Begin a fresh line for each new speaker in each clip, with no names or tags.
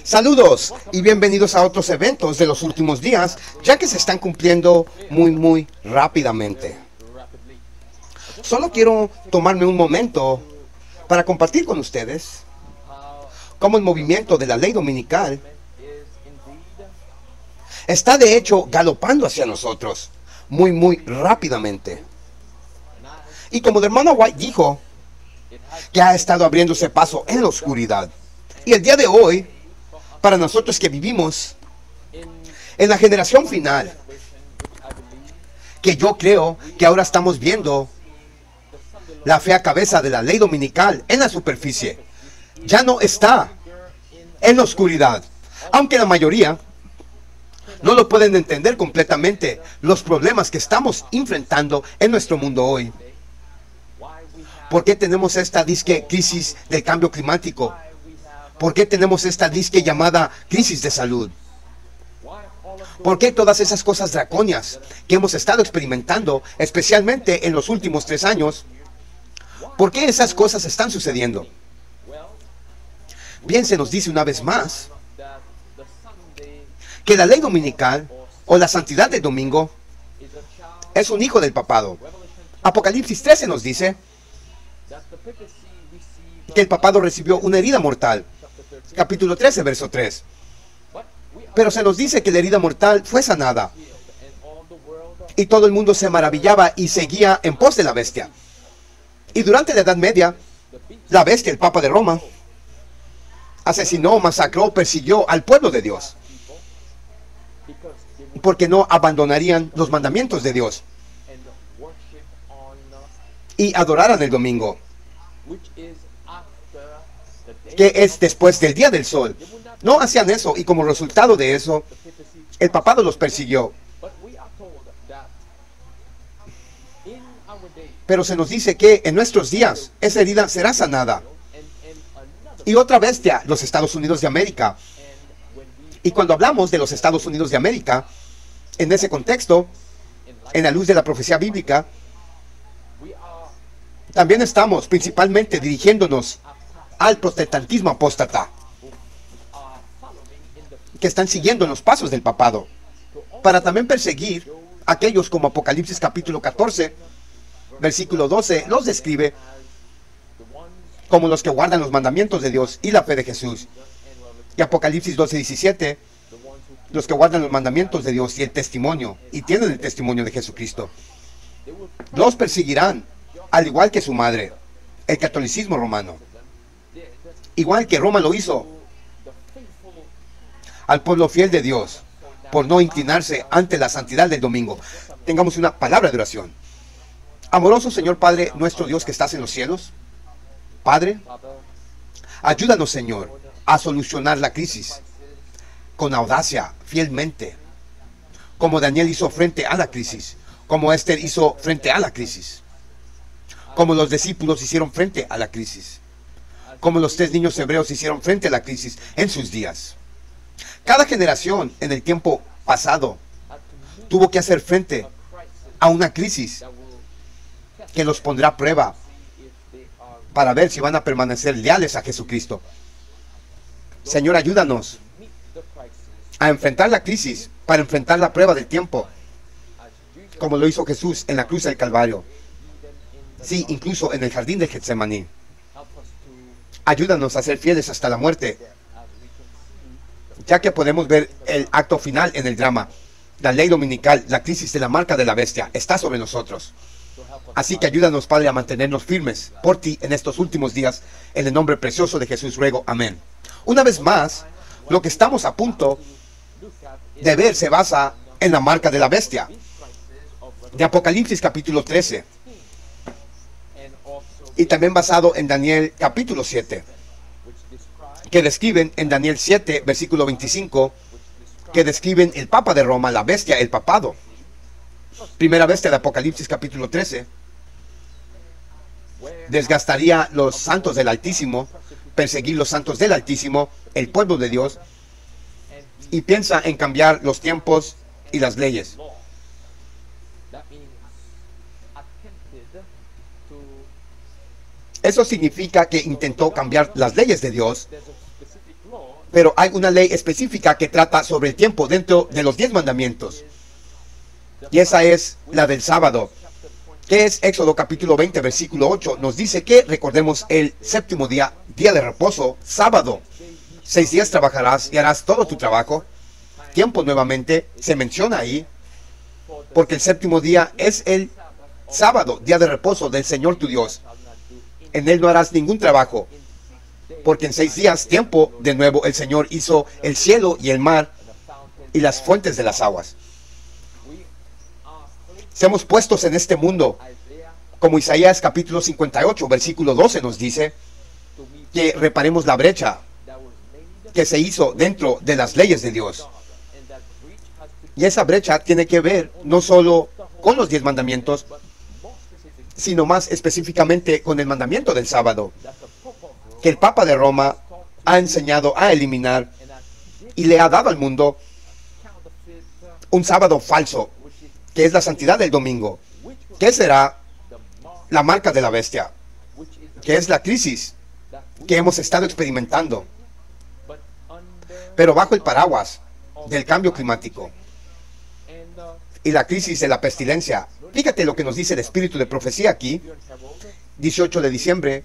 Saludos y bienvenidos a otros eventos de los últimos días, ya que se están cumpliendo muy rápidamente. Solo quiero tomarme un momento para compartir con ustedes cómo el movimiento de la ley dominical está de hecho galopando hacia nosotros muy rápidamente. Y como el hermano White dijo, que ha estado abriéndose paso en la oscuridad. Y el día de hoy, para nosotros que vivimos en la generación final, que yo creo que ahora estamos viendo la fea cabeza de la ley dominical en la superficie, ya no está en la oscuridad, aunque la mayoría no lo pueden entender completamente, los problemas que estamos enfrentando en nuestro mundo hoy. ¿Por qué tenemos esta disque crisis del cambio climático? ¿Por qué tenemos esta disque llamada crisis de salud? ¿Por qué todas esas cosas draconias que hemos estado experimentando, especialmente en los últimos 3 años? ¿Por qué esas cosas están sucediendo? Bien, se nos dice una vez más que la ley dominical o la santidad del domingo es un hijo del papado. Apocalipsis 13 nos dice que el papado recibió una herida mortal. Capítulo 13, verso 3. Pero se nos dice que la herida mortal fue sanada. Y todo el mundo se maravillaba y seguía en pos de la bestia. Y durante la Edad Media, la bestia, el Papa de Roma, asesinó, masacró, persiguió al pueblo de Dios. Porque no abandonarían los mandamientos de Dios y adoraran el domingo, que es después del día del sol. No hacían eso, y como resultado de eso, el papado los persiguió. Pero se nos dice que en nuestros días esa herida será sanada. Y otra bestia, los Estados Unidos de América. Y cuando hablamos de los Estados Unidos de América, en ese contexto, en la luz de la profecía bíblica, también estamos principalmente dirigiéndonos al protestantismo apóstata, que están siguiendo los pasos del papado, para también perseguir a aquellos como Apocalipsis capítulo 14, versículo 12, los describe como los que guardan los mandamientos de Dios y la fe de Jesús. Y Apocalipsis 12, 17, los que guardan los mandamientos de Dios y el testimonio, y tienen el testimonio de Jesucristo. Los perseguirán, al igual que su madre, el catolicismo romano. Igual que Roma lo hizo al pueblo fiel de Dios, por no inclinarse ante la santidad del domingo. Tengamos una palabra de oración. Amoroso Señor Padre, nuestro Dios que estás en los cielos, Padre, ayúdanos, Señor, a solucionar la crisis con audacia, fielmente, como Daniel hizo frente a la crisis, como Esther hizo frente a la crisis, como los discípulos hicieron frente a la crisis, como los 3 niños hebreos hicieron frente a la crisis en sus días. Cada generación en el tiempo pasado tuvo que hacer frente a una crisis que los pondrá a prueba para ver si van a permanecer leales a Jesucristo. Señor, ayúdanos a enfrentar la crisis, para enfrentar la prueba del tiempo, como lo hizo Jesús en la cruz del Calvario. Sí, incluso en el jardín de Getsemaní. Ayúdanos a ser fieles hasta la muerte, ya que podemos ver el acto final en el drama. La ley dominical, la crisis de la marca de la bestia, está sobre nosotros. Así que ayúdanos, Padre, a mantenernos firmes por ti en estos últimos días. En el nombre precioso de Jesús ruego. Amén. Una vez más, lo que estamos a punto de ver se basa en la marca de la bestia, de Apocalipsis capítulo 13. Y también basado en Daniel capítulo 7, que describen en Daniel 7, versículo 25, que describen el Papa de Roma, la bestia, el papado. Primera bestia de Apocalipsis capítulo 13. Desgastaría los santos del Altísimo, perseguir los santos del Altísimo, el pueblo de Dios, y piensa en cambiar los tiempos y las leyes. Eso significa que intentó cambiar las leyes de Dios, Pero hay una ley específica que trata sobre el tiempo dentro de los 10 mandamientos. Y esa es la del sábado, que es Éxodo capítulo 20, versículo 8. Nos dice que recordemos el séptimo día, día de reposo, sábado. 6 días trabajarás y harás todo tu trabajo. Tiempo nuevamente se menciona ahí, porque el séptimo día es el sábado, día de reposo del Señor tu Dios. En él no harás ningún trabajo, porque en 6 días, tiempo, de nuevo, el Señor hizo el cielo y el mar y las fuentes de las aguas. Seamos puestos en este mundo, como Isaías capítulo 58, versículo 12 nos dice, que reparemos la brecha que se hizo dentro de las leyes de Dios. Y esa brecha tiene que ver no solo con los 10 mandamientos, sino más específicamente con el mandamiento del sábado, que el Papa de Roma ha enseñado a eliminar y le ha dado al mundo un sábado falso, que es la santidad del domingo, que será la marca de la bestia, que es la crisis que hemos estado experimentando, pero bajo el paraguas del cambio climático y la crisis de la pestilencia. Fíjate lo que nos dice el espíritu de profecía aquí, 18 de diciembre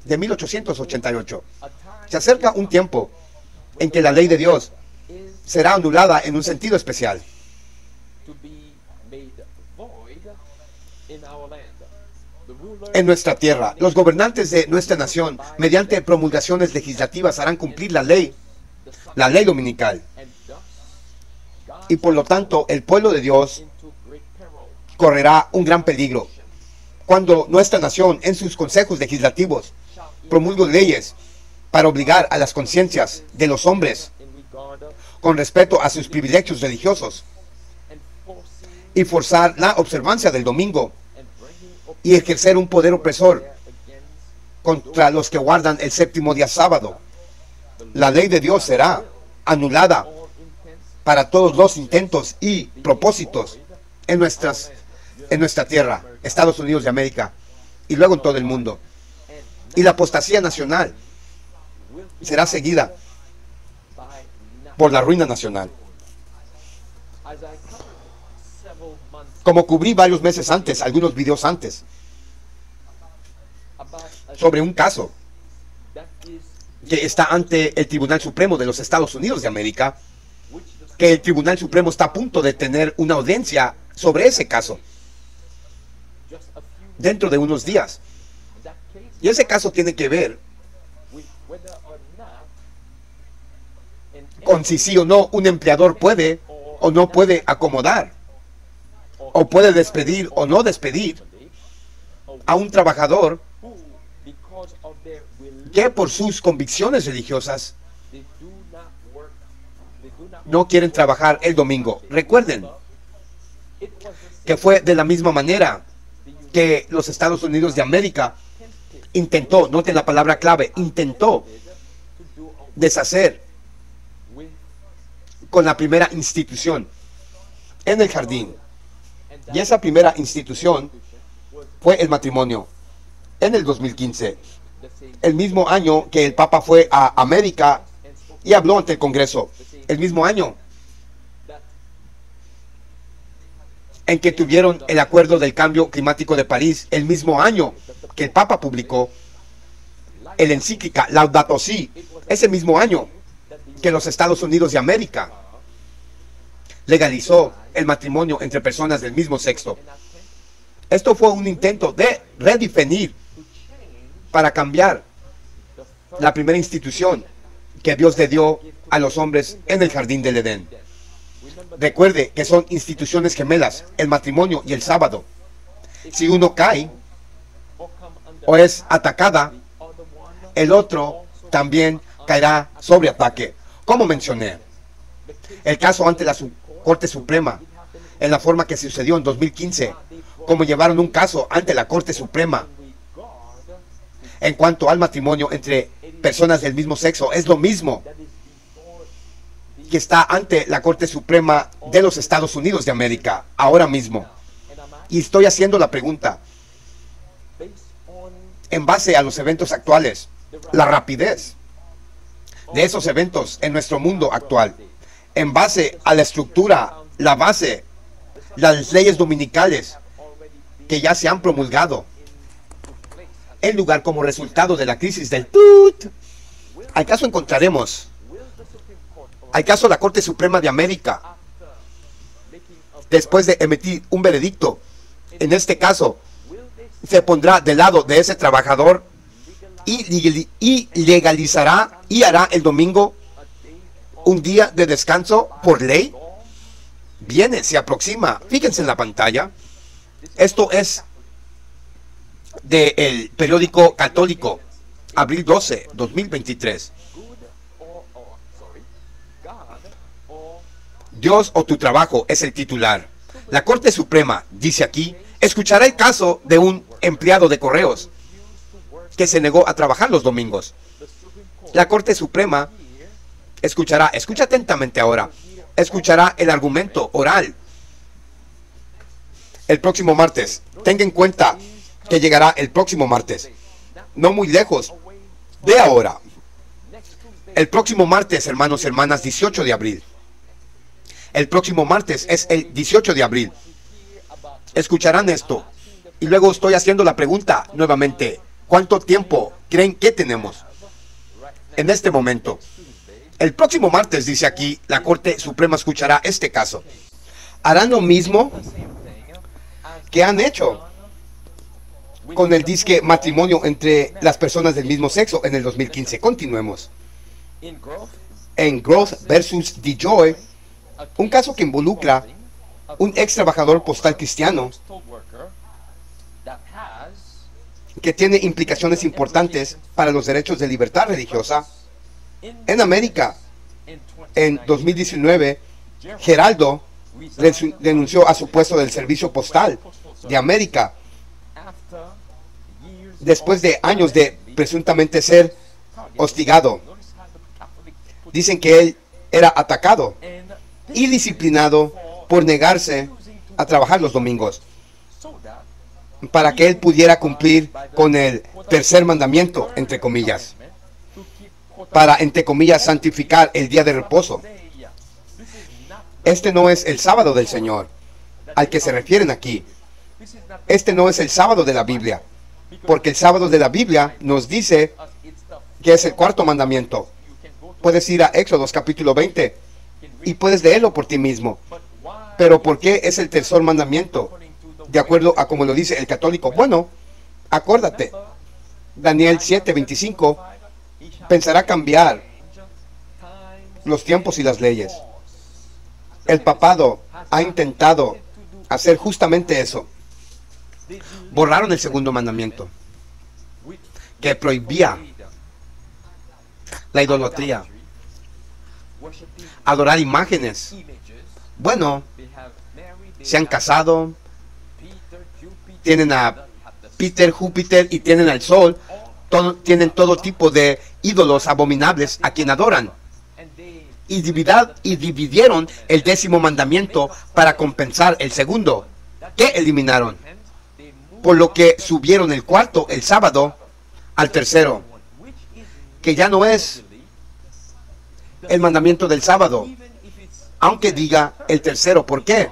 de 1888. Se acerca un tiempo en que la ley de Dios será anulada en un sentido especial. En nuestra tierra, los gobernantes de nuestra nación, mediante promulgaciones legislativas, harán cumplir la ley dominical. Y por lo tanto, el pueblo de Dios correrá un gran peligro cuando nuestra nación, en sus consejos legislativos, promulgue leyes para obligar a las conciencias de los hombres con respecto a sus privilegios religiosos y forzar la observancia del domingo y ejercer un poder opresor contra los que guardan el séptimo día sábado. La ley de Dios será anulada para todos los intentos y propósitos en nuestra tierra, Estados Unidos de América, y luego en todo el mundo. Y la apostasía nacional será seguida por la ruina nacional. Como cubrí varios meses antes, algunos videos antes, sobre un caso que está ante el Tribunal Supremo de los Estados Unidos de América, que el Tribunal Supremo está a punto de tener una audiencia sobre ese caso dentro de unos días. Y ese caso tiene que ver con si sí o no un empleador puede o no puede acomodar, o puede despedir o no despedir a un trabajador que por sus convicciones religiosas no quieren trabajar el domingo. Recuerden que fue de la misma manera que los Estados Unidos de América intentó, noten la palabra clave, intentó deshacer con la primera institución en el jardín. Y esa primera institución fue el matrimonio en el 2015, el mismo año que el Papa fue a América y habló ante el Congreso, el mismo año en que tuvieron el acuerdo del cambio climático de París, el mismo año que el Papa publicó el encíclica Laudato Si, ese mismo año que los Estados Unidos de América legalizó el matrimonio entre personas del mismo sexo. Esto fue un intento de redefinir, para cambiar la primera institución que Dios le dio a los hombres en el jardín del Edén. Recuerde que son instituciones gemelas, el matrimonio y el sábado. Si uno cae o es atacada, el otro también caerá sobre ataque. Como mencioné, el caso ante la Corte Suprema, en la forma que sucedió en 2015, como llevaron un caso ante la Corte Suprema en cuanto al matrimonio entre personas del mismo sexo, es lo mismo que está ante la Corte Suprema de los Estados Unidos de América, ahora mismo. Y estoy haciendo la pregunta, en base a los eventos actuales, la rapidez de esos eventos en nuestro mundo actual. En base a la estructura, la base, las leyes dominicales que ya se han promulgado en lugar como resultado de la crisis del TUT. ¿Acaso encontraremos? ¿Acaso la Corte Suprema de América, después de emitir un veredicto, en este caso, se pondrá del lado de ese trabajador y legalizará y hará el domingo un día de descanso por ley? Viene, se aproxima. Fíjense en la pantalla. Esto es del periódico católico, abril 12, 2023. Dios o tu trabajo es el titular. La Corte Suprema, dice aquí, escuchará el caso de un empleado de correos que se negó a trabajar los domingos. La Corte Suprema escucha atentamente ahora, escuchará el argumento oral el próximo martes. Tenga en cuenta que llegará el próximo martes, no muy lejos de ahora. El próximo martes, hermanos y hermanas, 18 de abril. El próximo martes es el 18 de abril. Escucharán esto. Y luego estoy haciendo la pregunta nuevamente. ¿Cuánto tiempo creen que tenemos en este momento? El próximo martes, dice aquí, la Corte Suprema escuchará este caso. Harán lo mismo que han hecho con el disque matrimonio entre las personas del mismo sexo en el 2015. Continuemos. En Growth versus DeJoy, un caso que involucra un ex trabajador postal cristiano que tiene implicaciones importantes para los derechos de libertad religiosa. En América, en 2019, Geraldo denunció a su puesto del Servicio Postal de América después de años de presuntamente ser hostigado. Dicen que él era atacado y disciplinado por negarse a trabajar los domingos para que él pudiera cumplir con el tercer mandamiento, entre comillas, para, entre comillas, santificar el día de reposo. Este no es el sábado del Señor al que se refieren aquí. Este no es el sábado de la Biblia, porque el sábado de la Biblia nos dice que es el cuarto mandamiento. Puedes ir a Éxodos capítulo 20 y puedes leerlo por ti mismo. Pero ¿por qué es el tercer mandamiento? De acuerdo a como lo dice el católico. Bueno, acuérdate, Daniel 7:25 pensará cambiar los tiempos y las leyes. El papado ha intentado hacer justamente eso. Borraron el segundo mandamiento, que prohibía la idolatría, adorar imágenes. Bueno, se han casado, tienen a Peter, Júpiter y tienen al Sol. Tienen todo tipo de ídolos abominables a quien adoran. Y dividieron el 10º mandamiento para compensar el segundo, que eliminaron. Por lo que subieron el cuarto, el sábado, al tercero, que ya no es el mandamiento del sábado, aunque diga el tercero. ¿Por qué?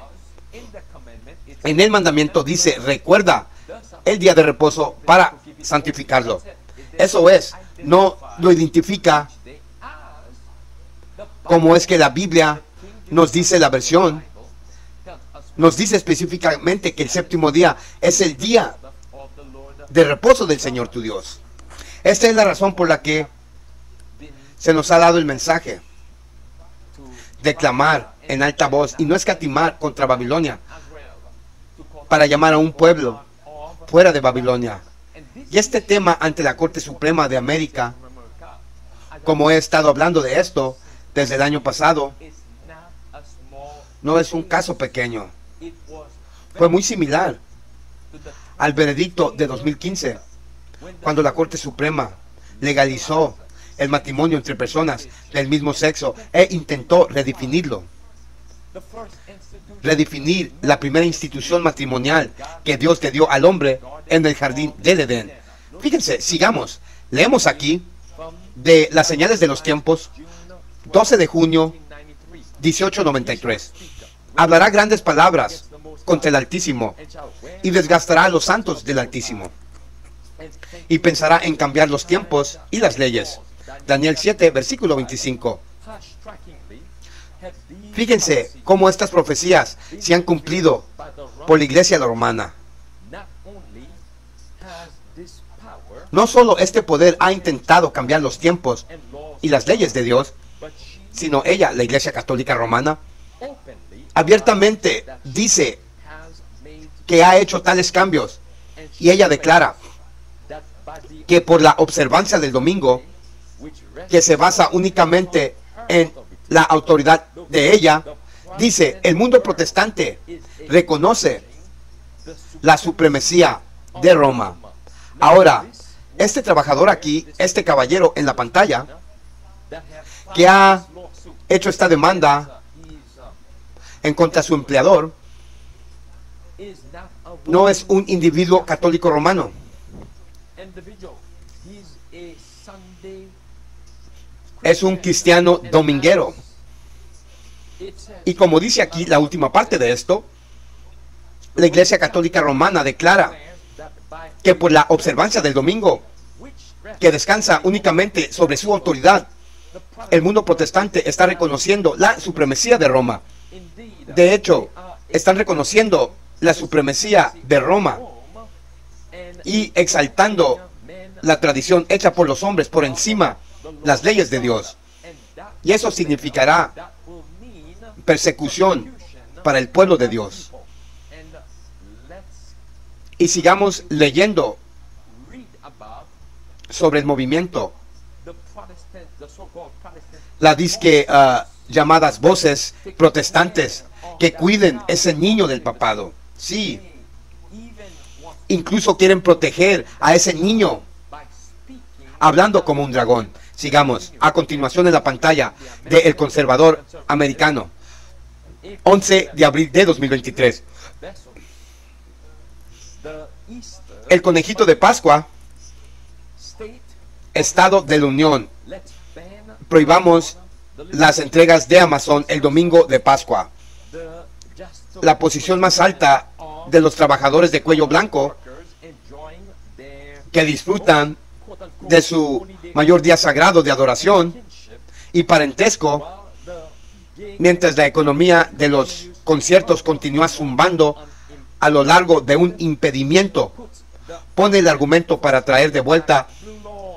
En el mandamiento dice, recuerda el día de reposo para santificarlo. Eso es, no lo identifica como es que la Biblia nos dice la versión. Nos dice específicamente que el séptimo día es el día de reposo del Señor tu Dios. Esta es la razón por la que se nos ha dado el mensaje de clamar en alta voz y no escatimar contra Babilonia para llamar a un pueblo fuera de Babilonia. Y este tema ante la Corte Suprema de América, como he estado hablando de esto desde el año pasado, no es un caso pequeño. Fue muy similar al veredicto de 2015, cuando la Corte Suprema legalizó el matrimonio entre personas del mismo sexo e intentó redefinirlo. Redefinir la primera institución matrimonial que Dios le dio al hombre en el jardín del Edén. Fíjense, sigamos. Leemos aquí de las señales de los tiempos, 12 de junio 1893. Hablará grandes palabras contra el Altísimo y desgastará a los santos del Altísimo. Y pensará en cambiar los tiempos y las leyes. Daniel 7, versículo 25. Fíjense cómo estas profecías se han cumplido por la iglesia romana. No solo este poder ha intentado cambiar los tiempos y las leyes de Dios, sino ella, la Iglesia Católica Romana, abiertamente dice que ha hecho tales cambios, y ella declara que por la observancia del domingo, que se basa únicamente en la autoridad de ella, dice, el mundo protestante reconoce la supremacía de Roma. Ahora, este trabajador aquí, este caballero en la pantalla, que ha hecho esta demanda en contra de su empleador, no es un individuo católico romano. Es un cristiano dominguero. Y como dice aquí la última parte de esto, la Iglesia Católica Romana declara que por la observancia del domingo, que descansa únicamente sobre su autoridad, el mundo protestante está reconociendo la supremacía de Roma. De hecho, están reconociendo la supremacía de Roma y exaltando la tradición hecha por los hombres por encima de las leyes de Dios. Y eso significará persecución para el pueblo de Dios. Y sigamos leyendo sobre el movimiento, la disque llamadas voces protestantes que cuiden ese niño del papado. Sí, incluso quieren proteger a ese niño hablando como un dragón. Sigamos a continuación en la pantalla de El Conservador Americano, 11 de abril de 2023. El conejito de Pascua, Estado de la Unión. Prohibamos las entregas de Amazon el domingo de Pascua. La posición más alta de los trabajadores de cuello blanco que disfrutan de su mayor día sagrado de adoración y parentesco, mientras la economía de los conciertos continúa zumbando a lo largo de un impedimento, pone el argumento para traer de vuelta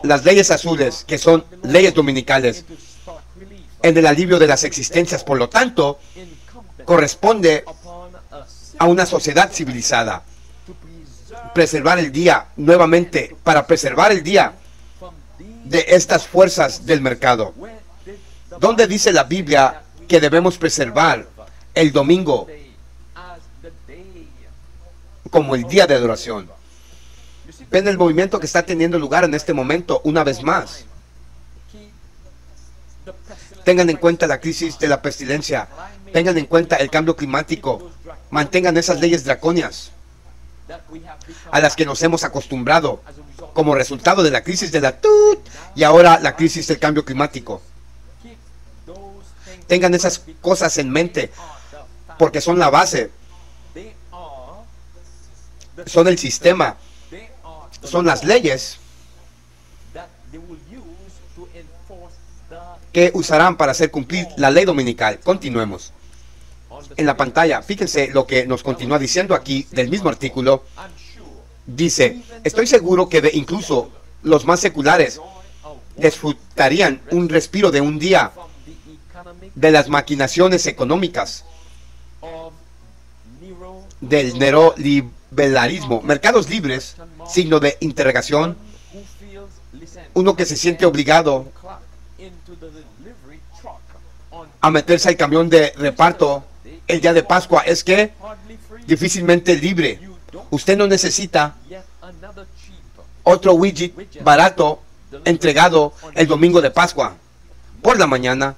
las leyes azules, que son leyes dominicales, en el alivio de las existencias. Por lo tanto, corresponde a una sociedad civilizada preservar el día nuevamente, para preservar el día de estas fuerzas del mercado. ¿Dónde dice la Biblia que debemos preservar el domingo como el día de adoración? Ven el movimiento que está teniendo lugar en este momento una vez más. Tengan en cuenta la crisis de la pestilencia, tengan en cuenta el cambio climático, mantengan esas leyes draconias a las que nos hemos acostumbrado como resultado de la crisis de la y ahora la crisis del cambio climático. Tengan esas cosas en mente, porque son la base, son el sistema, son las leyes que usarán para hacer cumplir la ley dominical. Continuemos. En la pantalla, fíjense lo que nos continúa diciendo aquí del mismo artículo. Dice, estoy seguro que incluso los más seculares disfrutarían un respiro de un día de las maquinaciones económicas del neoliberalismo. Mercados libres, signo de interrogación. Uno que se siente obligado a meterse al camión de reparto el día de Pascua es que difícilmente libre. Usted no necesita otro widget barato entregado el domingo de Pascua por la mañana.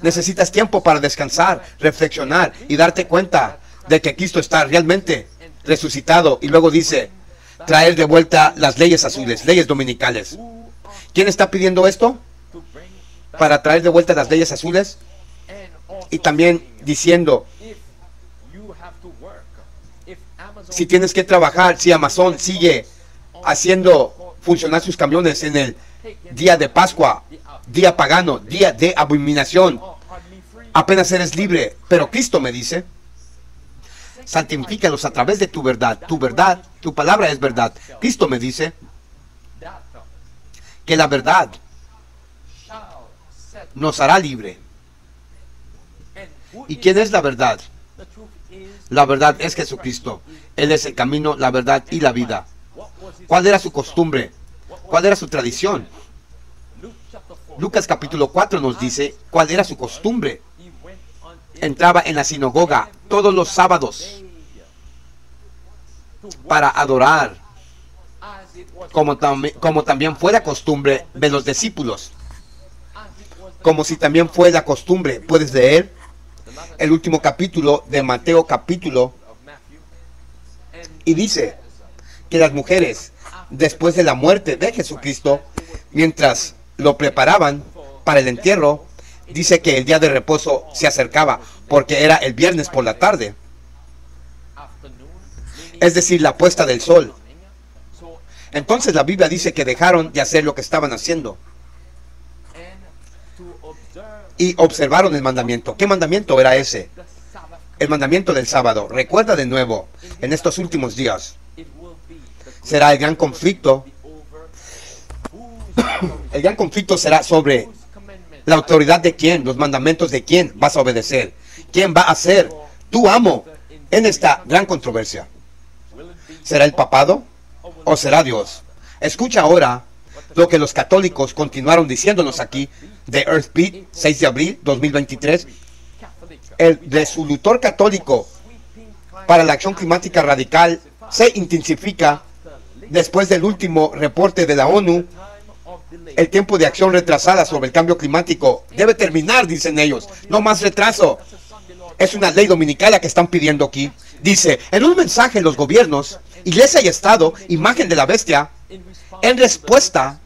Necesitas tiempo para descansar, reflexionar y darte cuenta de que Cristo está realmente resucitado. Y luego dice, traer de vuelta las leyes azules, leyes dominicales. ¿Quién está pidiendo esto? Para traer de vuelta las leyes azules. Y también diciendo, si tienes que trabajar, si Amazon sigue haciendo funcionar sus camiones en el día de Pascua, día pagano, día de abominación, apenas eres libre. Pero Cristo me dice, santifícalos a través de tu verdad, tu palabra es verdad. Cristo me dice que la verdad nos hará libre. ¿Y quién es la verdad? La verdad es Jesucristo. Él es el camino, la verdad y la vida. ¿Cuál era su costumbre? ¿Cuál era su tradición? Lucas capítulo 4 nos dice cuál era su costumbre. Entraba en la sinagoga todos los sábados para adorar, como también fue la costumbre de los discípulos. Como si también fue la costumbre. Puedes leer el último capítulo de Mateo capítulo y dice que las mujeres, después de la muerte de Jesucristo, mientras lo preparaban para el entierro, dice que el día de reposo se acercaba porque era el viernes por la tarde, es decir, la puesta del sol. Entonces la Biblia dice que dejaron de hacer lo que estaban haciendo y observaron el mandamiento. ¿Qué mandamiento era ese? El mandamiento del sábado. Recuerda de nuevo, en estos últimos días será el gran conflicto. El gran conflicto será sobre la autoridad de quién, los mandamientos de quién vas a obedecer. ¿Quién va a ser tu amo en esta gran controversia? ¿Será el papado o será Dios? Escucha ahora lo que los católicos continuaron diciéndonos aquí de Earthbeat, 6 de abril 2023. El resolutor católico para la acción climática radical se intensifica después del último reporte de la ONU. El tiempo de acción retrasada sobre el cambio climático debe terminar, dicen ellos. No más retraso. Es una ley dominical la que están pidiendo aquí. Dice, en un mensaje los gobiernos, Iglesia y Estado, imagen de la bestia, en respuesta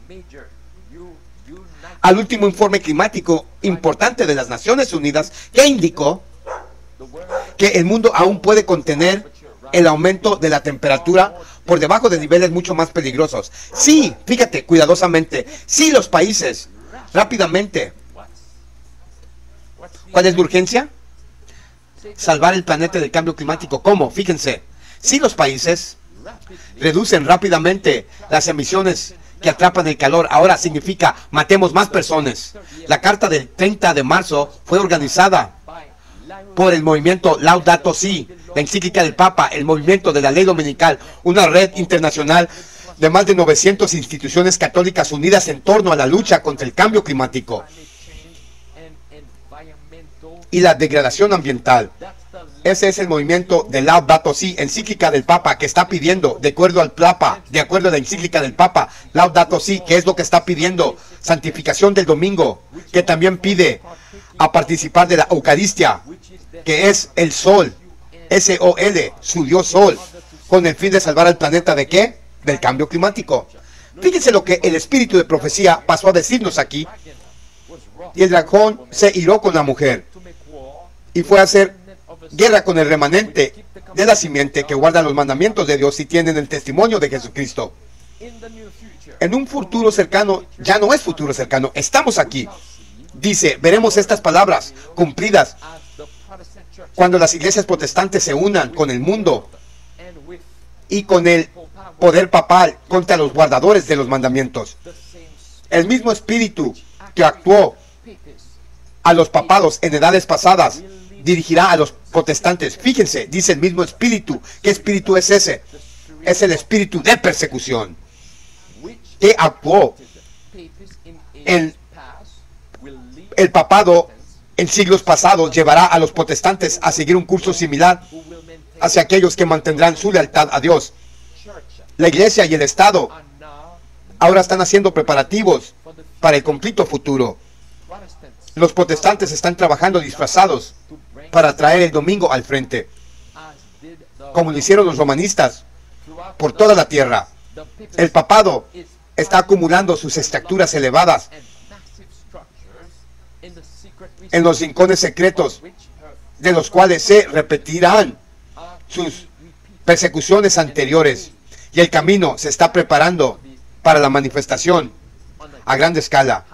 al último informe climático importante de las Naciones Unidas, que indicó que el mundo aún puede contener el aumento de la temperatura por debajo de niveles mucho más peligrosos. Sí, fíjate cuidadosamente, sí los países rápidamente. ¿Cuál es la urgencia? Salvar el planeta del cambio climático. ¿Cómo? Fíjense, si los países reducen rápidamente las emisiones que atrapan el calor, ahora significa matemos más personas. La carta del 30 de marzo fue organizada por el movimiento Laudato Si, la encíclica del Papa, el movimiento de la ley dominical, una red internacional de más de 900 instituciones católicas unidas en torno a la lucha contra el cambio climático y la degradación ambiental. Ese es el movimiento de Laudato Si, encíclica del Papa, que está pidiendo, de acuerdo al Papa, de acuerdo a la encíclica del Papa, Laudato Si, que es lo que está pidiendo, santificación del domingo, que también pide a participar de la Eucaristía, que es el sol, S-O-L, su Dios Sol, con el fin de salvar al planeta ¿de qué? Del cambio climático. Fíjense lo que el espíritu de profecía pasó a decirnos aquí. Y el dragón se iró con la mujer y fue a hacer guerra con el remanente de la simiente que guarda los mandamientos de Dios y tienen el testimonio de Jesucristo. En un futuro cercano, ya no es futuro cercano, estamos aquí. Dice, veremos estas palabras cumplidas cuando las iglesias protestantes se unan con el mundo y con el poder papal contra los guardadores de los mandamientos. El mismo espíritu que actuó a los papados en edades pasadas dirigirá a los protestantes. Fíjense, dice el mismo espíritu. ¿Qué espíritu es ese? Es el espíritu de persecución que actuó en el papado en siglos pasados. Llevará a los protestantes a seguir un curso similar hacia aquellos que mantendrán su lealtad a Dios. La iglesia y el Estado ahora están haciendo preparativos para el conflicto futuro. Los protestantes están trabajando disfrazados para traer el domingo al frente, como lo hicieron los romanistas por toda la tierra. El papado está acumulando sus estructuras elevadas en los rincones secretos, de los cuales se repetirán sus persecuciones anteriores, y el camino se está preparando para la manifestación a gran escala.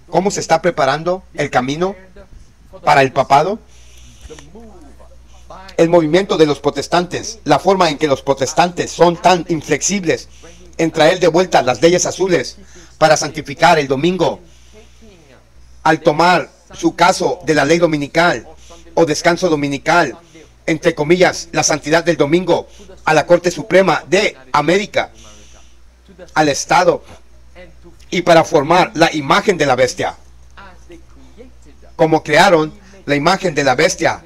¿Cómo se está preparando el camino para el papado? El movimiento de los protestantes, la forma en que los protestantes son tan inflexibles en traer de vuelta las leyes azules para santificar el domingo, al tomar su caso de la ley dominical o descanso dominical, entre comillas, la santidad del domingo, a la Corte Suprema de América, al Estado, y para formar la imagen de la bestia. Como crearon la imagen de la bestia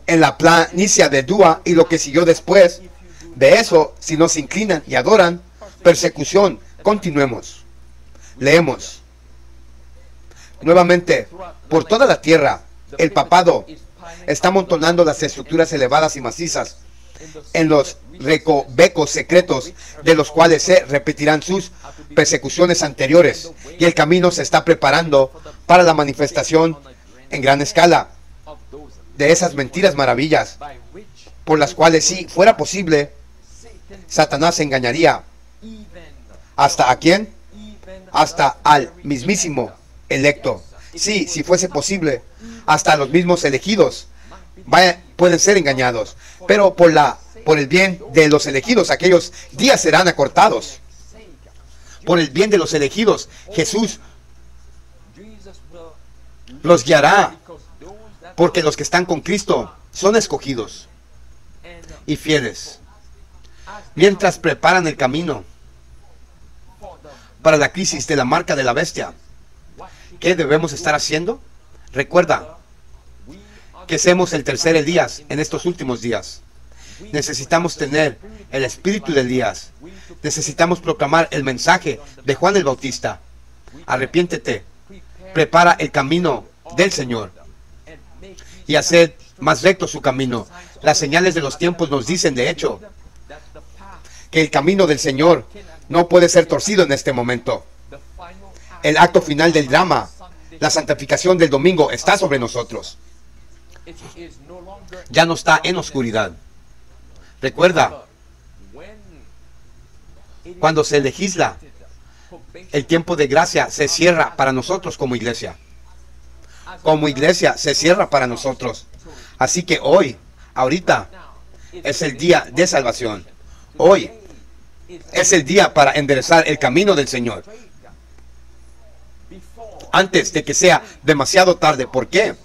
en la planicie de Dua y lo que siguió después de eso, si no se inclinan y adoran, persecución. Continuemos. Leemos. Nuevamente, por toda la tierra, el papado está amontonando las estructuras elevadas y macizas en los recovecos secretos, de los cuales se repetirán sus persecuciones anteriores, y el camino se está preparando para la manifestación en gran escala de esas mentiras maravillas, por las cuales, si fuera posible, Satanás engañaría ¿hasta a quién? Hasta al mismísimo electo. Sí, si fuese posible, hasta los mismos elegidos pueden ser engañados, pero por el bien de los elegidos, aquellos días serán acortados. Por el bien de los elegidos, Jesús los guiará, porque los que están con Cristo son escogidos y fieles. Mientras preparan el camino para la crisis de la marca de la bestia, ¿qué debemos estar haciendo? Recuerda que somos el tercer Elías en estos últimos días. Necesitamos tener el espíritu de Elías. Necesitamos proclamar el mensaje de Juan el Bautista. Arrepiéntete, prepara el camino del Señor y haced más recto su camino. Las señales de los tiempos nos dicen, de hecho, que el camino del Señor no puede ser torcido en este momento. El acto final del drama, la santificación del domingo, está sobre nosotros. Ya no está en oscuridad. Recuerda, cuando se legisla, el tiempo de gracia se cierra para nosotros como iglesia. Como iglesia se cierra para nosotros. Así que hoy, ahorita, es el día de salvación. Hoy es el día para enderezar el camino del Señor, antes de que sea demasiado tarde. ¿Por qué?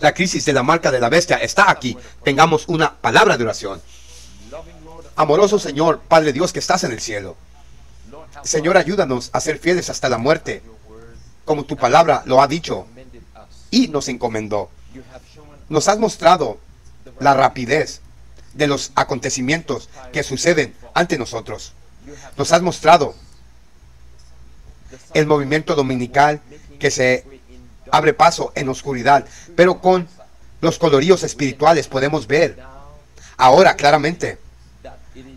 La crisis de la marca de la bestia está aquí. Tengamos una palabra de oración. Amoroso Señor, Padre Dios que estás en el cielo, Señor, ayúdanos a ser fieles hasta la muerte, como tu palabra lo ha dicho y nos encomendó. Nos has mostrado la rapidez de los acontecimientos que suceden ante nosotros. Nos has mostrado el movimiento dominical que se abre paso en oscuridad, pero con los coloríos espirituales podemos ver ahora claramente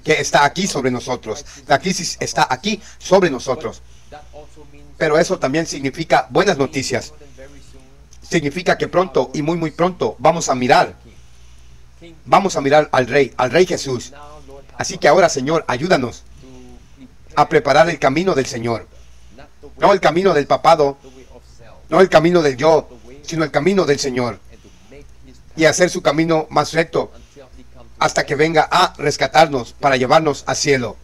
que está aquí sobre nosotros. La crisis está aquí sobre nosotros. Pero eso también significa buenas noticias. Significa que pronto y muy pronto vamos a mirar al Rey Jesús. Así que ahora, Señor, ayúdanos a preparar el camino del Señor. No el camino del papado, no el camino del yo, sino el camino del Señor. Y hacer su camino más recto hasta que venga a rescatarnos para llevarnos al cielo.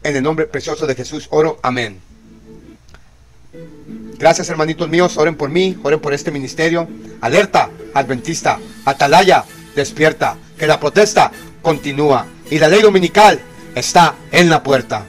En el nombre precioso de Jesús oro. Amén. Gracias, hermanitos míos. Oren por mí, oren por este ministerio. Alerta adventista, atalaya, despierta, que la protesta continúa y la ley dominical está en la puerta.